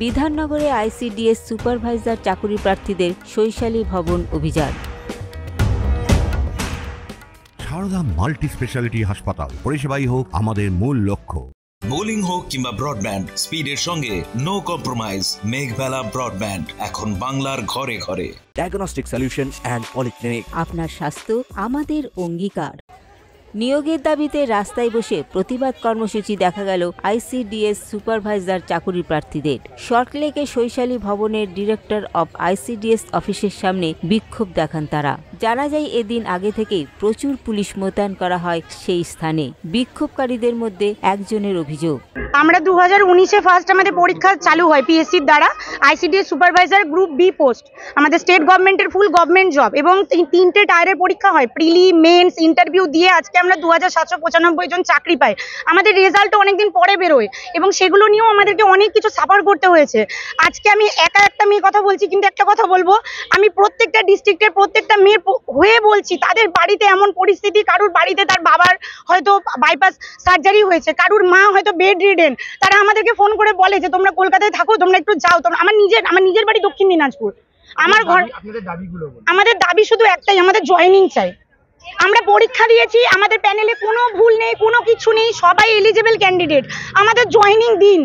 বিধাননগরে ICDS supervisor চাকুরি প্রার্থীদের শৈশালী ভবন অভিযান। সারদা মাল্টি স্পেশালিটি হাসপাতাল, পরিষেবাই হোক আমাদের মূল লক্ষ্য। বোলিং হোক কিংবা ব্রডব্যান্ড, স্পিডের সঙ্গে নো কম্প্রোমাইজ। মেঘবেলা ব্রডব্যান্ড এখন বাংলার ঘরে ঘরে। Diagnostic solution and polyclinic. আপনার স্বাস্থ্য আমাদের অঙ্গীকার। নিয়োগের দাবিতে রাস্তায় বসে প্রতিবাদ কর্মসূচি দেখা গেল আইসিডিএস সুপারভাইজার চাকুরি প্রার্থীদের। সল্টলেকে শৈশালী ভবনের ডিরেক্টর অব আইসিডিএস অফিসের সামনে বিক্ষোভ দেখান তারা। জানা যায় এদিন আগে থেকেই প্রচুর পুলিশ মোতায়েন করা হয় সেই স্থানে। বিক্ষোভকারীদের মধ্যে একজনের অভিযোগ, আমরা 2019-এ ফার্স্ট আমাদের পরীক্ষা চালু হয় পিএসসির দ্বারা, ICDS supervisor group B post, আমাদের স্টেট গভর্নমেন্টের ফুল গভর্নমেন্ট জব, এবং 3টে টায়ারের পরীক্ষা হয়, প্রিলি, মেন্স, ইন্টারভিউ দিয়ে আজকে আমরা 2795 জন চাকরি পাই। আমাদের রেজাল্টও অনেকদিন পরে বেরোয় এবং সেগুলো নিয়েও আমাদেরকে অনেক কিছু সাফার করতে হয়েছে। আজকে আমি একটা মেয়ে কথা বলছি, কিন্তু একটা কথা বলবো, আমি প্রত্যেকটা ডিস্ট্রিক্টের প্রত্যেকটা মেয়ের হয়ে বলছি, তাদের বাড়িতে এমন পরিস্থিতি, কারুর বাড়িতে তার বাবার হয়তো বাইপাস সার্জারি হয়েছে, কারুর মা হয়তো বেড রিডেন, তারা আমাদেরকে ফোন করে বলে যে তোমরা কলকাতায় থাকো, তোমরা একটু যাও। আমার নিজের বাড়ি দক্ষিণ দিনাজপুর। আমাদের দাবি শুধু একটাই, আমাদের জয়েনিং চাই। আমরা পরীক্ষা দিয়েছি, আমাদের প্যানেলে কোনো ভুল নেই, কোনো কিছু নেই, সবাই এলিজিবল ক্যান্ডিডেট। আমাদের জয়েনিং দিন।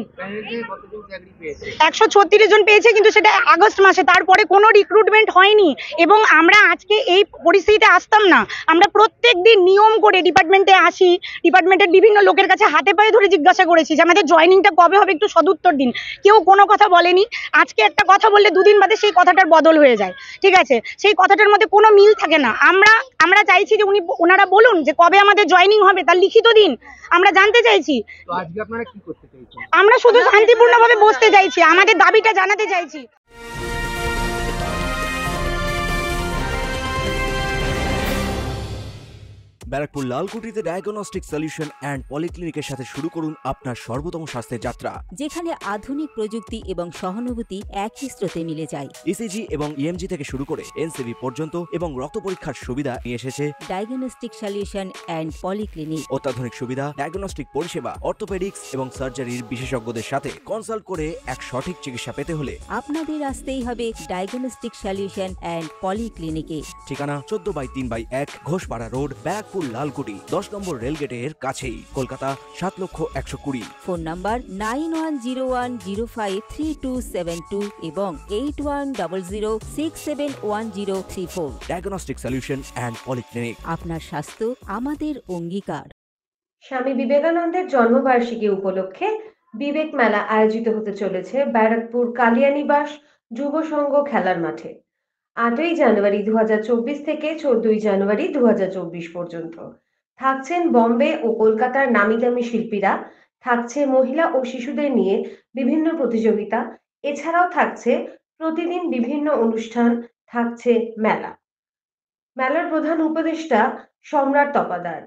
136 জন পেয়েছে, কিন্তু সেটা আগস্ট মাসে, তারপরে কোনো রিক্রুটমেন্ট হয়নি। এবং আমরা আজকে এই পরিস্থিতিতে আসতাম না। আমরা প্রত্যেক দিন নিয়ম করে ডিপার্টমেন্টে আসি, ডিপার্টমেন্টের বিভিন্ন লোকের কাছে হাতে পায়ে ধরে জিজ্ঞাসা করেছি যে আমাদের জয়েনিংটা কবে হবে, একটু সদুত্তর দিন। কেউ কোনো কথা বলেনি। আজকে একটা কথা বললে 2 দিন বাদে সেই কথাটার বদল হয়ে যায়। ঠিক আছে, সেই কথাটার মধ্যে কোনো মিল থাকে না। আমরা চাইছি যে ওনারা বলুন যে কবে আমাদের জয়েনিং হবে, তার লিখিত দিন আমরা জানতে চাইছি। আমরা শুধু শান্তিপূর্ণভাবে বসতে চাইছি, আমাদের দাবিটা জানাতে চাইছি। ব্যারাকপুর লালকুটিতে ডায়াগনস্টিক সলিউশন অ্যান্ড পলিক্লিনিকের সাথে শুরু করুন আপনার সর্বোত্তম স্বাস্থ্যের যাত্রা, যেখানে আধুনিক প্রযুক্তি এবং সহানুভূতি একই স্রোতে মিলে যায়। ইসিজি এবং ইএমজি থেকে শুরু করে এনসিবি পর্যন্ত এবং রক্ত পরীক্ষার সুবিধা নিয়ে এসেছে ডায়াগনস্টিক সলিউশন অ্যান্ড পলিক্লিনিক। অত্যাধুনিক সুবিধা, ডায়াগনস্টিক পরিষেবা, অর্থোপেডিক্স এবং সার্জারির বিশেষজ্ঞদের সাথে কনসাল্ট করে এক সঠিক চিকিৎসা পেতে হলে আপনাদের আসতেই হবে ডায়াগনস্টিক সলিউশন অ্যান্ড পলিক্লিনিকে। ঠিকানা 14/3/1 ঘোষপাড়া রোড, ব্যারাকপুর লালকুটি, 10 নম্বর রেলগেটের কাছেই, কলকাতা 7,120,000। ফোন নাম্বার 9101053272 এবং 8100671034। Diagnostic solution and polyclinic. আপনার স্বাস্থ্য আমাদের অঙ্গীকার। স্বামী বিবেকানন্দের জন্মবার্ষিকী উপলক্ষে বিবেক মেলা আয়োজিত হতে চলেছে ব্যারাকপুর কালিয়ানিবাস যুব সংঘ খেলার মাঠে 8ই জানুয়ারি 2024 থেকে 14ই জানুয়ারি 2024 পর্যন্ত। থাকছেন বম্বে ও কলকাতার নামি দামি শিল্পীরা, থাকছে মহিলা ও শিশুদের নিয়ে বিভিন্ন প্রতিযোগিতা, এছাড়াও থাকছে প্রতিদিন বিভিন্ন অনুষ্ঠান, থাকছে মেলার প্রধান উপদেষ্টা সম্রাট তপাদার।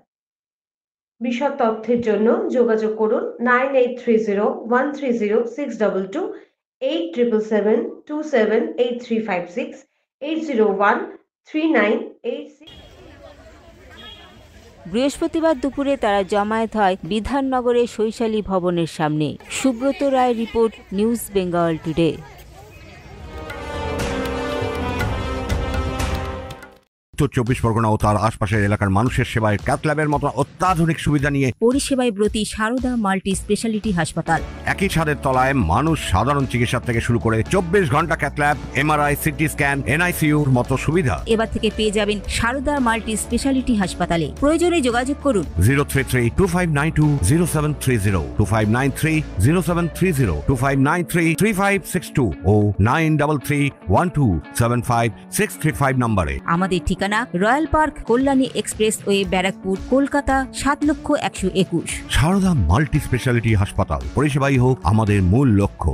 বিশদ তথ্যের জন্য যোগাযোগ করুন 9830130622, 8772783836, 8013986। বৃহস্পতিবার দুপুরে তারা জমায়েত হয় বিধাননগরের শৈশালী ভবনের সামনে। Subrata Roy report, news Bengal today. উত্তর 24 পরগনা ও তার আশপাশের এলাকার মানুষের সেবায় ক্যাথ ল্যাবের মতো অত্যাধুনিক সুবিধা নিয়ে পরিষেবায় ব্রতী সারদা মাল্টি স্পেশালিটি হাসপাতাল। একই ছাদের তলায় মানুষ সাধারণ চিকিৎসা থেকে শুরু করে 24 ঘন্টা cath lab, MRI, CT scan, এনআইসিইউর মতো সুবিধা এবার থেকে পেয়ে যাবেন সারদা মাল্টি স্পেশালিটি হাসপাতালে। প্রয়োজনে যোগাযোগ করুন 033-2592-0730, 2593-0730, 2593-3562 ও 9331275635 নম্বরে। আমাদের ঠিকানা royal park, Kalyani expressway, Barrackpore, Kolkata 7,121,000। Sarada multi speciality হাসপাতাল, পরিষেবাই হোক আমাদের মূল লক্ষ্য।